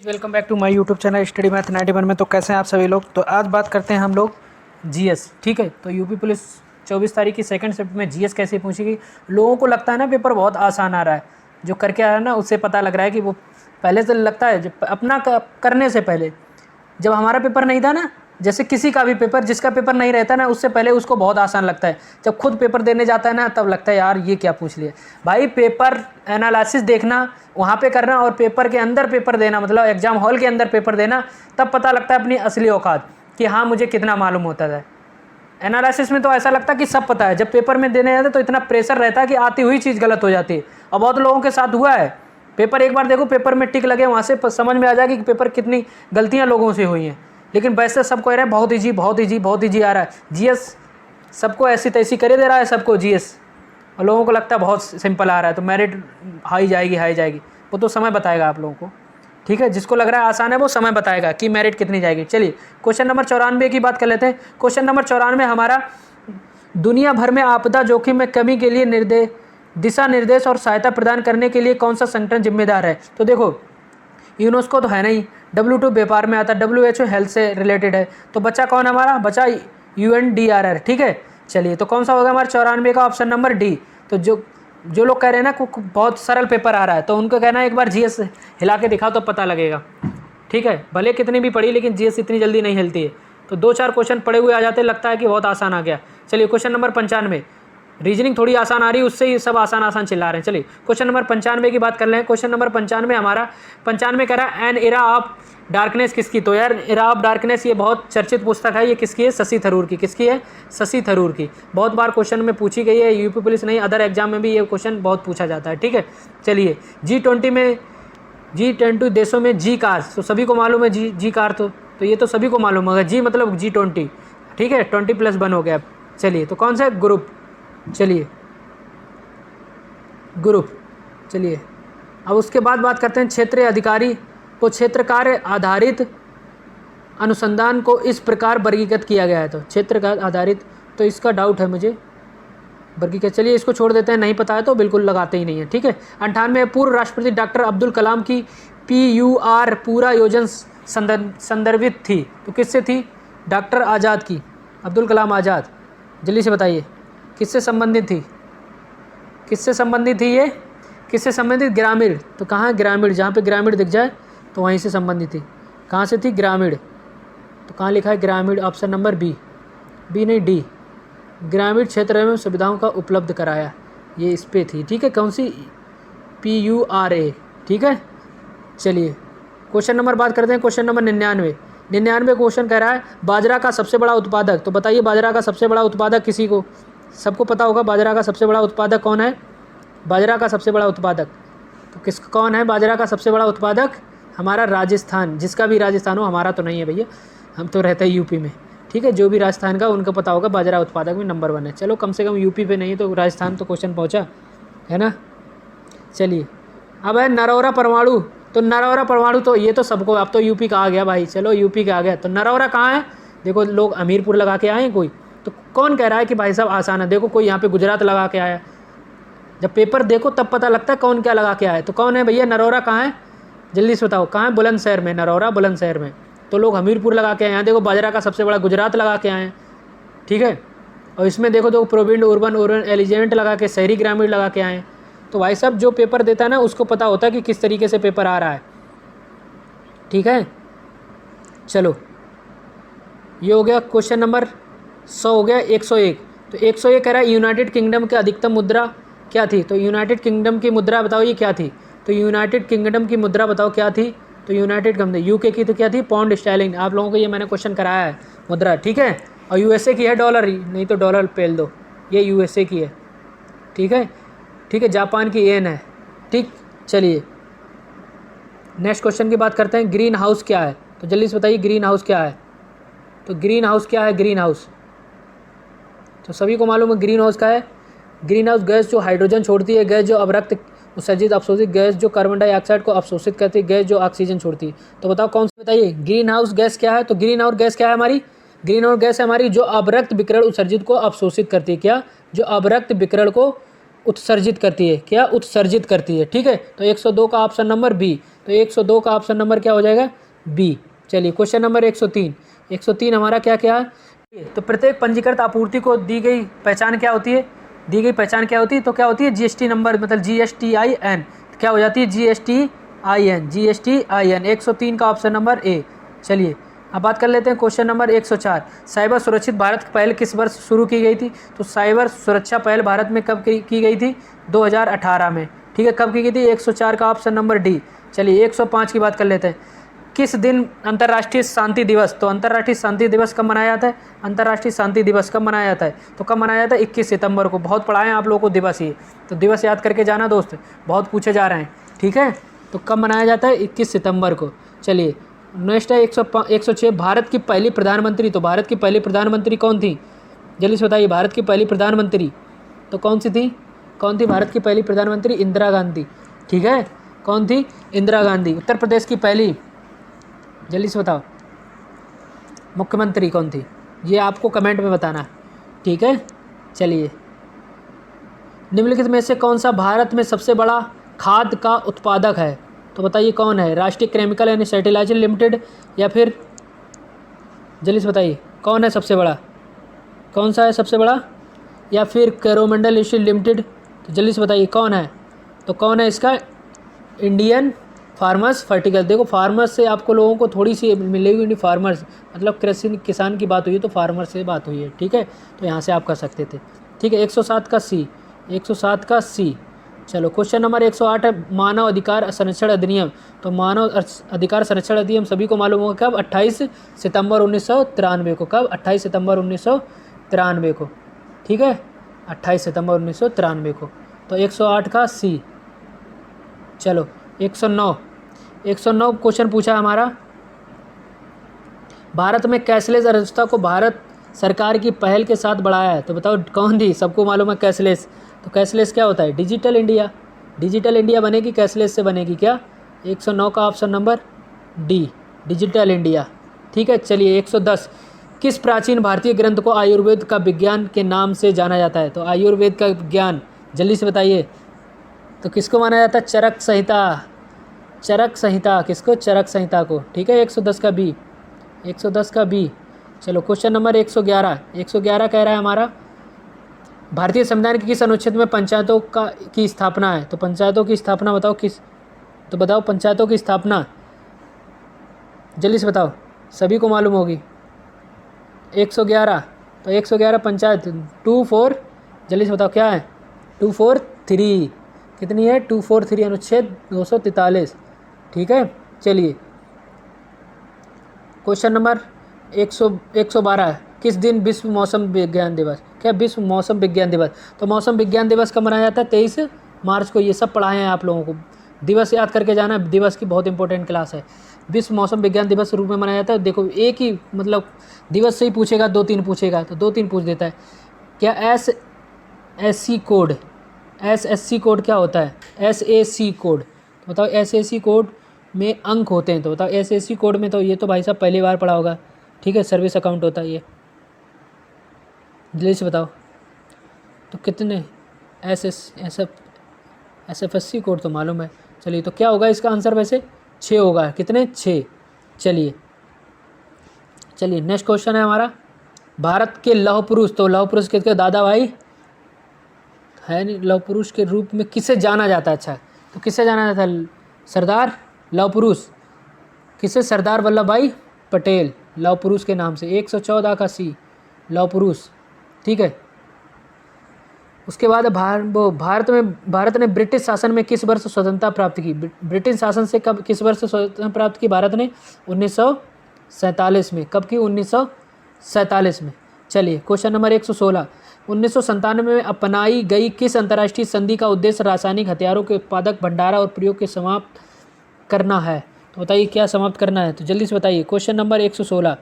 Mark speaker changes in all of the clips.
Speaker 1: Welcome back to my YouTube channel study math 91 में। तो कैसे हैं आप सभी लोग। तो आज बात करते हैं हम लोग जीएस। ठीक है, तो यूपी पुलिस 24 तारीख की सेकंड शिफ्ट में जीएस कैसे पूछेगी। लोगों को लगता है ना पेपर बहुत आसान आ रहा है, जो करके आ रहा है ना उससे पता लग रहा है कि वो पहले से लगता है जब अपना करने से पहले, जब हमारा पेपर नहीं था ना, जैसे किसी का भी पेपर, जिसका पेपर नहीं रहता ना उससे पहले उसको बहुत आसान लगता है। जब खुद पेपर देने जाता है ना तब लगता है यार ये क्या पूछ लिया। भाई पेपर एनालिसिस देखना, वहाँ पे करना और पेपर के अंदर पेपर देना, मतलब एग्जाम हॉल के अंदर पेपर देना, तब पता लगता है अपनी असली औकात कि हाँ मुझे कितना मालूम होता है। एनालिसिस में तो ऐसा लगता है कि सब पता है, जब पेपर में देने जाते तो इतना प्रेशर रहता है कि आती हुई चीज़ गलत हो जाती है। और बहुत लोगों के साथ हुआ है। पेपर एक बार देखो, पेपर में टिक लगे, वहाँ से समझ में आ जाएगी कि पेपर कितनी गलतियाँ लोगों से हुई हैं। लेकिन वैसे सबको कह रहे हैं बहुत ईजी बहुत ईजी बहुत ईजी आ रहा है जीएस, सबको ऐसी तैसी करे दे रहा है सबको जीएस, और लोगों को लगता है बहुत सिंपल आ रहा है तो मेरिट हाई जाएगी। वो तो समय बताएगा आप लोगों को, ठीक है। जिसको लग रहा है आसान है वो समय बताएगा कि मेरिट कितनी जाएगी। चलिए क्वेश्चन नंबर 94 की बात कर लेते हैं। क्वेश्चन नंबर 94 हमारा, दुनिया भर में आपदा जोखिम में कमी के लिए दिशा निर्देश और सहायता प्रदान करने के लिए कौन सा संगठन जिम्मेदार है। तो देखो यूनेस्को तो है नहीं, WTO व्यापार में आता है, WHO हेल्थ से रिलेटेड है, तो बच्चा कौन हमारा, बच्चा UNDRR। ठीक है, चलिए तो कौन सा होगा हमारा 94 का ऑप्शन नंबर डी। तो जो लोग कह रहे हैं ना बहुत सरल पेपर आ रहा है, तो उनको कहना है एक बार जीएस हिला के दिखाओ तो पता लगेगा। ठीक है, भले कितनी भी पढ़ी लेकिन जीएस इतनी जल्दी नहीं हिलती है। तो 2-4 क्वेश्चन पढ़े हुए आ जाते, लगता है कि बहुत आसान आ गया। चलिए क्वेश्चन नंबर 95, रीजनिंग थोड़ी आसान आ रही है, उससे ही सब आसान चिल्ला रहे हैं। चलिए क्वेश्चन नंबर 95 की बात कर लें। क्वेश्चन नंबर 95 हमारा 95 कह रहा है एन एरा ऑफ डार्कनेस किसकी। तो यार एरा ऑफ डार्कनेस ये बहुत चर्चित पुस्तक है, ये किसकी है, शशि थरूर की। किसकी है, शशि थरूर की। बहुत बार क्वेश्चन में पूछी गई है, यूपी पुलिस नहीं अदर एग्जाम में भी ये क्वेश्चन बहुत पूछा जाता है। ठीक है, चलिए G20 देशों में जी कार, तो सभी को मालूम है जी कार, तो ये तो सभी को मालूम होगा। जी मतलब G20, ठीक है, 20+1 हो गया। चलिए तो कौन सा ग्रुप, चलिए ग्रुप। चलिए अब उसके बाद बात करते हैं क्षेत्रीय अधिकारी को क्षेत्र कार्य आधारित अनुसंधान को इस प्रकार वर्गीकृत किया गया है। तो क्षेत्र कार्य आधारित, तो इसका डाउट है मुझे वर्गीकृत, चलिए इसको छोड़ देते हैं, नहीं पता है तो बिल्कुल लगाते ही नहीं है। ठीक है, 98 पूर्व राष्ट्रपति डॉक्टर अब्दुल कलाम की PUR पूरा योजना संदर्भित थी, तो किससे थी, डॉक्टर आज़ाद की, अब्दुल कलाम आज़ाद। जल्दी से बताइए किससे संबंधित थी, किससे संबंधित थी ये, किससे संबंधित, ग्रामीण। तो कहाँ ग्रामीण, जहाँ पे ग्रामीण दिख जाए तो वहीं से संबंधित थी। कहाँ से थी, ग्रामीण, तो कहाँ लिखा है ग्रामीण, ऑप्शन नंबर बी नहीं डी, ग्रामीण क्षेत्र में सुविधाओं का उपलब्ध कराया, ये इस पे थी। ठीक है, कौन सी, PURA। ठीक है, चलिए क्वेश्चन नंबर बात करते हैं। क्वेश्चन नंबर 99 क्वेश्चन कह रहा है बाजरा का सबसे बड़ा उत्पादक। तो बताइए बाजरा का सबसे बड़ा उत्पादक, किसी को सबको पता होगा बाजरा का सबसे बड़ा उत्पादक कौन है, बाजरा का सबसे बड़ा उत्पादक तो कौन है बाजरा का सबसे बड़ा उत्पादक, हमारा राजस्थान। जिसका भी राजस्थान हो, हमारा तो नहीं है भैया, हम तो रहते हैं यूपी में। ठीक है, जो भी राजस्थान का उनको पता होगा बाजरा उत्पादक में नंबर 1 है। चलो कम से कम यूपी पे नहीं है तो राजस्थान तो क्वेश्चन पहुंचा है ना। चलिए अब है नरौरा परमाणु। तो नरौरा परमाणु तो ये तो सबको, अब तो यूपी का आ गया भाई, चलो यूपी का आ गया। तो नरौरा कहाँ है, देखो लोग हमीरपुर लगा के आए हैं कोई, तो कौन कह रहा है कि भाई साहब आसान है, देखो कोई यहाँ पे गुजरात लगा के आया। जब पेपर देखो तब पता लगता है कौन क्या लगा के आया। तो कौन है भैया, नरौरा कहाँ है, जल्दी से बताओ कहाँ है, बुलंदशहर में, नरौरा बुलंदशहर में। तो लोग हमीरपुर लगा के आए, यहाँ देखो बाजरा का सबसे बड़ा गुजरात लगा के आए हैं। ठीक है, और इसमें देखो प्रोविंड urban एलिजेंट लगा के, शहरी ग्रामीण लगा के आए हैं। तो भाई साहब जो पेपर देता है ना उसको पता होता है कि किस तरीके से पेपर आ रहा है। ठीक है, चलो ये हो गया क्वेश्चन नंबर 100 हो गया। 101, तो 101 कह रहा है यूनाइटेड किंगडम की अधिकतम मुद्रा क्या थी। तो यूनाइटेड किंगडम की मुद्रा बताओ ये क्या थी। तो यूनाइटेड किंगडम की मुद्रा बताओ क्या थी। तो यूनाइटेड किंगडम, यूके की तो क्या थी, पाउंड स्टर्लिंग। आप लोगों को ये मैंने क्वेश्चन कराया है मुद्रा। ठीक है, और USA की है डॉलर, नहीं तो डॉलर पेल दो, ये USA की है। ठीक है, ठीक है, जापान की येन है। ठीक, चलिए नेक्स्ट क्वेश्चन की बात करते हैं। ग्रीन हाउस क्या है। तो जल्दी से बताइए ग्रीन हाउस क्या है। तो ग्रीन हाउस क्या है, ग्रीन हाउस तो सभी को मालूम है ग्रीन हाउस का है। ग्रीन हाउस गैस जो हाइड्रोजन छोड़ती है, गैस जो अवरक्त उत्सर्जित अवशोषित गैस जो कार्बन डाइऑक्साइड को अवशोषित करती है, गैस जो ऑक्सीजन छोड़ती है। तो बताओ कौन सी, बताइए ग्रीन हाउस गैस क्या है। तो ग्रीन हाउस गैस क्या है हमारी, ग्रीन हाउस गैस है हमारी जो अवरक्त विकिरण उत्सर्जित को अवशोषित करती है। क्या, जो अवरक्त विकिरण को उत्सर्जित करती है, क्या उत्सर्जित करती है। ठीक है, तो 102 का ऑप्शन नंबर बी, तो 102 का ऑप्शन नंबर क्या हो जाएगा? बी। चलिए क्वेश्चन नंबर 103। 103 हमारा क्या क्या है? तो प्रत्येक पंजीकृत आपूर्ति को दी गई पहचान क्या होती है? दी गई पहचान क्या होती है? तो क्या होती है? जीएसटी नंबर, मतलब GSTIN क्या हो जाती है? GSTIN। 103 का ऑप्शन नंबर ए। चलिए अब बात कर लेते हैं क्वेश्चन नंबर 104। साइबर सुरक्षित भारत पहल किस वर्ष शुरू की गई थी? तो साइबर सुरक्षा पहल भारत में कब की गई थी? 2018 में। ठीक है, कब की गई थी? 104 का ऑप्शन नंबर डी। चलिए 105 की बात कर लेते हैं। किस दिन अंतर्राष्ट्रीय शांति दिवस? तो अंतर्राष्ट्रीय शांति दिवस कब मनाया जाता है? अंतर्राष्ट्रीय शांति दिवस कब मनाया जाता है? तो कब मनाया जाता है? 21 सितंबर को। बहुत पढ़ाए हैं आप लोगों को दिवस ये, तो दिवस याद करके जाना दोस्त, बहुत पूछे जा रहे हैं। ठीक है, तो कब मनाया जाता है? 21 सितंबर को। चलिए नेक्स्ट है 106। भारत की पहली प्रधानमंत्री, तो भारत की पहली प्रधानमंत्री कौन थी? जल्दी से बताइए, भारत की पहली प्रधानमंत्री तो कौन सी थी? कौन थी भारत की पहली प्रधानमंत्री? इंदिरा गांधी। ठीक है, कौन थी? इंदिरा गांधी। उत्तर प्रदेश की पहली, जल्दी से बताओ, मुख्यमंत्री कौन थी? ये आपको कमेंट में बताना है। ठीक है, चलिए निम्नलिखित में से कौन सा भारत में सबसे बड़ा खाद का उत्पादक है? तो बताइए कौन है? राष्ट्रीय केमिकल एंड फर्टिलाइजर लिमिटेड, या फिर जल्दी से बताइए कौन है सबसे बड़ा? कौन सा है सबसे बड़ा? या फिर कैरोमंडल इंडस्ट्री लिमिटेड? तो जल्दी से बताइए कौन है? तो कौन है इसका? इंडियन फार्मर्स फर्टिकल। देखो फार्मर्स से आपको लोगों को थोड़ी सी मिलेगी, नहीं फार्मर्स मतलब कृषि किसान की बात हुई है तो फार्मर्स से बात हुई है। ठीक है, तो यहाँ से आप कर सकते थे। ठीक है, 107 का सी। 107 का सी। चलो क्वेश्चन नंबर 108 है मानव अधिकार संरक्षण अधिनियम। तो मानव अधिकार संरक्षण अधिनियम सभी को मालूम होगा कब? 28 सितंबर 1993 को। कब? 28 सितंबर 1993 को। ठीक है, 28 सितंबर 1993 को। तो 108 का सी। चलो 109 क्वेश्चन पूछा हमारा, भारत में कैशलेस अर्थव्यवस्था को भारत सरकार की पहल के साथ बढ़ाया है। तो बताओ कौन थी? सबको मालूम है कैशलेस। तो कैशलेस क्या होता है? Digital India. डिजिटल इंडिया बनेगी कैशलेस से बनेगी क्या? 109 का option number D, digital India. ठीक है, चलिए 110। किस प्राचीन भारतीय ग्रंथ को आयुर्वेद का विज्ञान के नाम से जाना जाता है? तो आयुर्वेद का विज्ञान जल्दी से बताइए, तो किसको माना जाता है? चरक संहिता। चरक संहिता किसको? चरक संहिता को। ठीक है, 110 का बी। 110 का बी। चलो क्वेश्चन नंबर 111। 111 कह रहा है हमारा, भारतीय संविधान के किस अनुच्छेद में पंचायतों की स्थापना है? तो पंचायतों की स्थापना बताओ किस? तो बताओ पंचायतों की स्थापना, जल्दी से बताओ, सभी को मालूम होगी। 111, तो 111 पंचायत 24, जल्दी से बताओ क्या है? 243। कितनी है? 243, अनुच्छेद 243। ठीक है, चलिए क्वेश्चन नंबर 112। किस दिन विश्व मौसम विज्ञान दिवस? क्या विश्व मौसम विज्ञान दिवस? तो मौसम विज्ञान दिवस कब मनाया जाता है? 23 मार्च को। ये सब पढ़ाए हैं आप लोगों को, दिवस याद करके जाना। दिवस की बहुत इंपॉर्टेंट क्लास है। विश्व मौसम विज्ञान दिवस के रूप में मनाया जाता है। देखो एक ही मतलब दिवस से ही पूछेगा, 2-3 पूछेगा तो 2-3 पूछ देता है। क्या SSC कोड, SSC कोड क्या होता है? SAC कोड बताओ। SAC कोड में अंक होते हैं, तो बताओ SAC कोड में, तो ये तो भाई साहब पहली बार पढ़ा होगा। ठीक है, सर्विस अकाउंट होता है ये, जल्दी से बताओ तो कितने? SFSC कोड तो मालूम है। चलिए तो क्या होगा इसका आंसर? वैसे 6 होगा। कितने? 6। चलिए नेक्स्ट क्वेश्चन है हमारा, भारत के लौह पुरुष। तो लौह पुरुष किसके? दादा भाई है नहीं, लौह पुरुष के रूप में किसे जाना जाता है? अच्छा, तो किसे जाना जाता है? सरदार लौह पुरुष किसे? सरदार वल्लभ भाई पटेल, लौह पुरुष के नाम से। 114 का सी, लौह पुरुष। ठीक है, उसके बाद भारत ने ब्रिटिश शासन में किस वर्ष स्वतंत्रता प्राप्त की? ब्रिटिश शासन से कब, किस वर्ष स्वतंत्रता प्राप्त की भारत ने? 1947 में। कब की? 1947 में। चलिए क्वेश्चन नंबर 116। 1997 में अपनाई गई किस अंतर्राष्ट्रीय संधि का उद्देश्य रासायनिक हथियारों के उत्पादक, भंडारण और प्रयोग के समाप्त करना है? तो बताइए क्या समाप्त करना है? तो जल्दी से बताइए। Question number 116।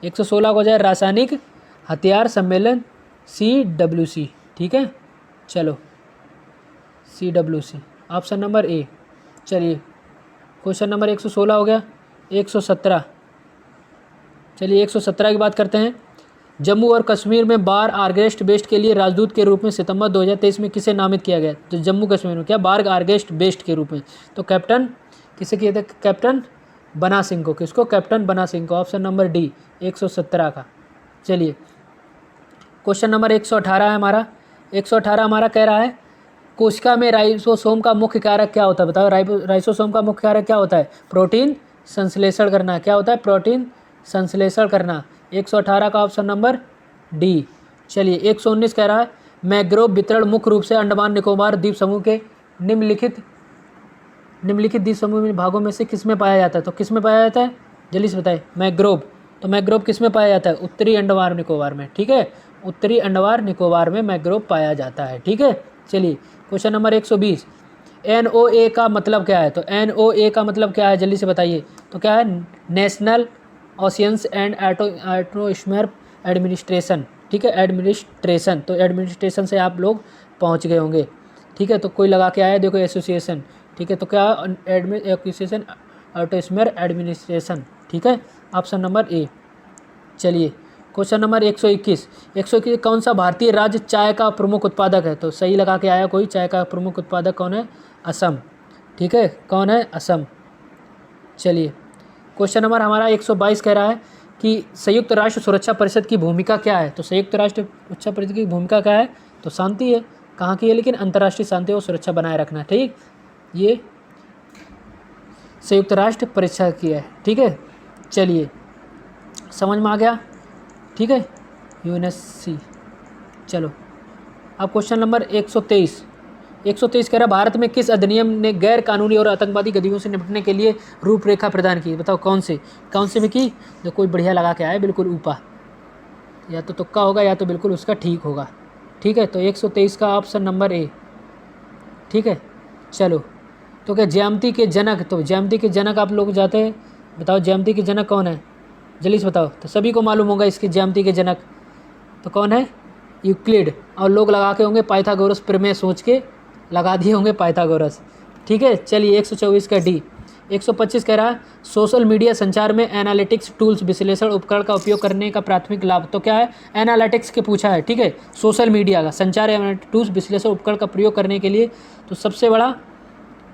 Speaker 1: 116 को जाए रासायनिक हथियार सम्मेलन, CWC। ठीक है, चलो CWC ऑप्शन नंबर ए। चलिए क्वेश्चन नंबर 116 हो गया। 117, चलिए 117 की बात करते हैं। जम्मू और कश्मीर में बार आर्गेस्ट बेस्ट के लिए राजदूत के रूप में सितंबर 2023 में किसे नामित किया गया? तो जम्मू कश्मीर में क्या? बार आर्गेस्ट बेस्ट के रूप में। तो कैप्टन किसे किए थे? कैप्टन बना सिंह को। किसको? कैप्टन बना सिंह को। ऑप्शन नंबर डी 117 का। चलिए क्वेश्चन नंबर 118 है हमारा। 118 हमारा कह रहा है कोशिका में राइसोसोम का मुख्य कारक क्या होता है? बताओ राइसोसोम का मुख्य कारक क्या होता है? प्रोटीन संश्लेषण करना। क्या होता है? प्रोटीन संश्लेषण करना। 118 का ऑप्शन नंबर डी। चलिए 119 कह रहा है मैंग्रोव वितरण मुख्य रूप से अंडमान निकोबार द्वीप समूह के निम्नलिखित द्वीप समूह में भागों में से किस में पाया जाता है? तो किस में पाया जाता है? जल्दी से बताइए। मैंग्रोव। तो मैंग्रोव किस में पाया जाता है? उत्तरी अंडमान निकोबार में। ठीक है, उत्तरी अंडमान निकोबार में मैंग्रोव पाया जाता है। ठीक है, चलिए क्वेश्चन नंबर 120 NOA का मतलब क्या है? तो NOA का मतलब क्या है? जल्दी से बताइए। तो क्या है? National oceans and atmosphere administration. ठीक है, एडमिनिस्ट्रेशन। तो एडमिनिस्ट्रेशन से आप लोग पहुंच गए होंगे। ठीक है, तो कोई लगा के आया देखो एसोसिएशन। ठीक है, तो क्या? Association atmosphere administration. ठीक है, ऑप्शन नंबर ए। चलिए क्वेश्चन नंबर 121 कौन सा भारतीय राज्य चाय का प्रमुख उत्पादक है? तो सही लगा के आया कोई। चाय का प्रमुख उत्पादक कौन है? असम। ठीक है, कौन है? असम। चलिए क्वेश्चन नंबर हमारा 122 कह रहा है कि संयुक्त राष्ट्र सुरक्षा परिषद की भूमिका क्या है? तो संयुक्त राष्ट्र सुरक्षा परिषद की भूमिका क्या है? तो शांति है। कहाँ की है? लेकिन अंतर्राष्ट्रीय शांति और सुरक्षा बनाए रखना। ठीक, ये संयुक्त राष्ट्र परिषद की है। ठीक है, चलिए समझ में आ गया। ठीक है, यूएनएससी। चलो अब क्वेश्चन नंबर 123 कह रहा है भारत में किस अधिनियम ने गैर कानूनी और आतंकवादी गतिविधियों से निपटने के लिए रूपरेखा प्रदान की? बताओ कौन से में की? जो कोई बढ़िया लगा के आया बिल्कुल ऊपर, या तो तुक्का होगा या तो बिल्कुल उसका ठीक होगा। ठीक है, तो 123 का ऑप्शन नंबर ए। ठीक है, चलो तो क्या ज्यामिति के जनक? तो ज्यामिति के जनक आप लोग जाते हैं, बताओ ज्यामिति के जनक कौन है? जल्दी से बताओ। तो सभी को मालूम होगा इसके ज्यामिति के जनक। तो कौन है? यूक्लिड। और लोग लगा के होंगे पाइथागोरस, प्रमेय सोच के लगा दिए होंगे पाइथागोरस। ठीक है, चलिए 124 का डी। 125 कह रहा है सोशल मीडिया संचार में एनालिटिक्स टूल्स विश्लेषण उपकरण का उपयोग करने का प्राथमिक लाभ। तो क्या है? एनालिटिक्स के पूछा है। ठीक है, सोशल मीडिया का संचार टूल्स विश्लेषण उपकरण का प्रयोग करने के लिए तो सबसे बड़ा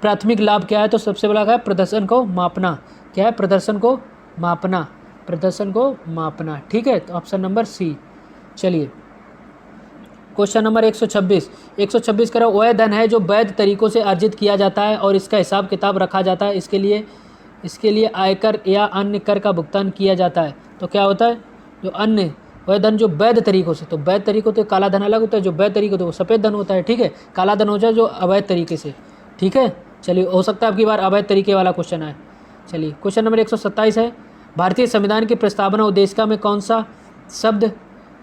Speaker 1: प्राथमिक लाभ क्या है? तो सबसे बड़ा क्या है? प्रदर्शन को मापना। क्या है? प्रदर्शन को मापना। प्रदर्शन को मापना। ठीक है, तो ऑप्शन नंबर सी। चलिए क्वेश्चन नंबर 126 करो वह धन है जो वैध तरीकों से अर्जित किया जाता है और इसका हिसाब किताब रखा जाता है। इसके लिए आयकर या अन्य कर का भुगतान किया जाता है। तो क्या होता है? जो अन्य वह धन जो वैध तरीकों से, तो वैध तरीकों तो काला धन अलग होता है, जो वैध तरीके तो वो सफ़ेद धन होता है। ठीक है, काला धन होता है जो अवैध तरीके से। ठीक है, चलिए हो सकता है आपकी बार अवैध तरीके वाला क्वेश्चन आए। चलिए क्वेश्चन नंबर 127 है भारतीय संविधान की प्रस्तावना उद्देशिका में कौन सा शब्द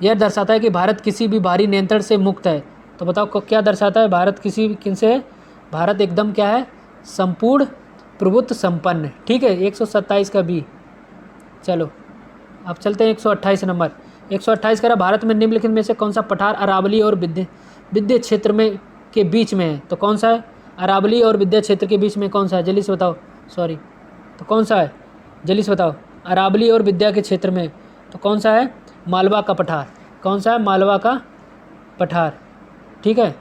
Speaker 1: यह दर्शाता है कि भारत किसी भी बाहरी नियंत्रण से मुक्त है? तो बताओ क्या दर्शाता है? भारत किसी किन से? भारत एकदम क्या है? संपूर्ण प्रभुत्व संपन्न। ठीक है, 127 का बी। चलो अब चलते हैं 128 नंबर। 128 कह रहा भारत में निम्नलिखित में से कौन सा पठार अरावली और विंध्य क्षेत्र में के बीच में है? तो कौन सा है? अरावली और विंध्य क्षेत्र के बीच में कौन सा है? जल्दी से बताओ। सॉरी, तो कौन सा है? जल्दी से बताओ। अरावली और विंध्य के क्षेत्र में तो कौन सा है? मालवा का पठार। कौन सा है? मालवा का पठार। ठीक है,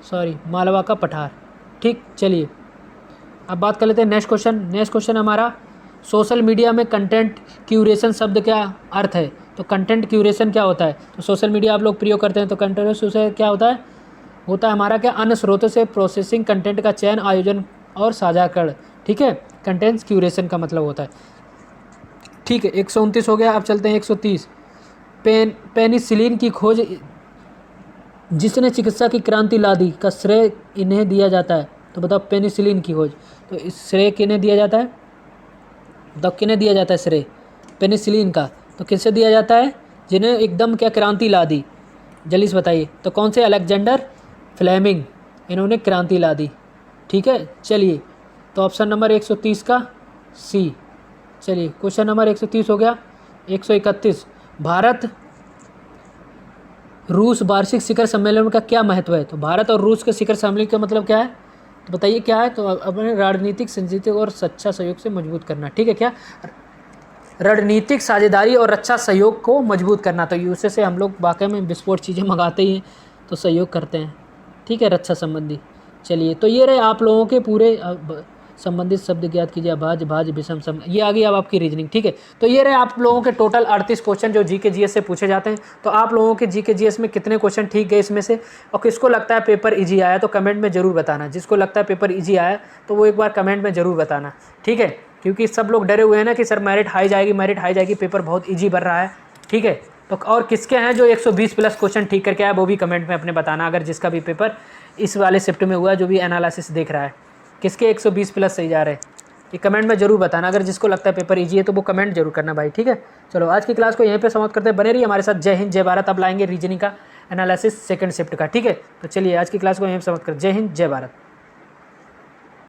Speaker 1: सॉरी, मालवा का पठार। ठीक, चलिए अब बात कर लेते हैं नेक्स्ट क्वेश्चन हमारा सोशल मीडिया में कंटेंट क्यूरेशन शब्द क्या अर्थ है? तो कंटेंट क्यूरेशन क्या होता है? तो सोशल मीडिया आप लोग प्रयोग करते हैं तो कंटेंट से क्या होता है? हमारा क्या? अन्य स्रोतों से प्रोसेसिंग कंटेंट का चयन, आयोजन और साझाकरण। ठीक है, कंटेंट क्यूरेशन का मतलब होता है। ठीक है, 129 हो गया। अब चलते हैं 130। पेनिसिलिन की खोज जिसने चिकित्सा की क्रांति ला दी का श्रेय इन्हें दिया जाता है। तो बताओ पेनिसिलिन की खोज, तो इस श्रेय किन्हें दिया जाता है? बताओ किन्हें दिया जाता है श्रेय पेनिसिलिन का? तो किससे दिया जाता है? जिन्हें एकदम क्या क्रांति ला दी? जल्दी से बताइए। तो कौन से? अलेक्जेंडर फ्लेमिंग, इन्होंने क्रांति ला दी। ठीक है, चलिए तो ऑप्शन नंबर 130 का सी। चलिए क्वेश्चन नंबर 130 हो गया। 131 भारत रूस वार्षिक शिखर सम्मेलन का क्या महत्व है? तो भारत और रूस के शिखर सम्मेलन का मतलब क्या है? तो बताइए क्या है? तो अपने रणनीतिक संजीते और सच्चा सहयोग से मजबूत करना। ठीक है, क्या? रणनीतिक साझेदारी और रक्षा सहयोग को मजबूत करना। तो यूएसए से हम लोग वाकई में विस्फोट चीज़ें मंगाते ही हैं तो सहयोग करते हैं। ठीक है, रक्षा संबंधी। चलिए तो ये रहे आप लोगों के पूरे संबंधित शब्द ज्ञात कीजिए। भाज्य, भाज्य, विषम सम, ये आ गई अब आपकी रीजनिंग। ठीक है, तो ये रहे आप लोगों के टोटल 38 क्वेश्चन जो जीके जीएस से पूछे जाते हैं। तो आप लोगों के जीके जीएस में कितने क्वेश्चन ठीक गए इसमें से, और किसको लगता है पेपर ईजी आया तो कमेंट में जरूर बताना। जिसको लगता है पेपर ईजी आया तो वो एक बार कमेंट में जरूर बताना। ठीक है, क्योंकि सब लोग डरे हुए हैं ना कि सर मेरिट हाई जाएगी, मेरिट हाई जाएगी, पेपर बहुत ईजी बन रहा है। ठीक है, तो और किसके हैं जो 120 प्लस क्वेश्चन ठीक करके आया वो भी कमेंट में अपने बताना। अगर जिसका भी पेपर इस वाले शिफ्ट में हुआ, जो भी एनालिसिस देख रहा है, किसके 120 प्लस सही जा रहे हैं ये कमेंट में जरूर बताना। अगर जिसको लगता है पेपर ईजी है तो वो कमेंट जरूर करना भाई। ठीक है, चलो आज की क्लास को यहीं पे समाप्त करते हैं। बने रहिए हमारे साथ। जय हिंद, जय भारत। अब लाएंगे रीजनिंग का एनालिसिस सेकंड शिफ्ट का। ठीक है, तो चलिए आज की क्लास को यहीं पे समाप्त करते हैं। जय हिंद, जय भारत।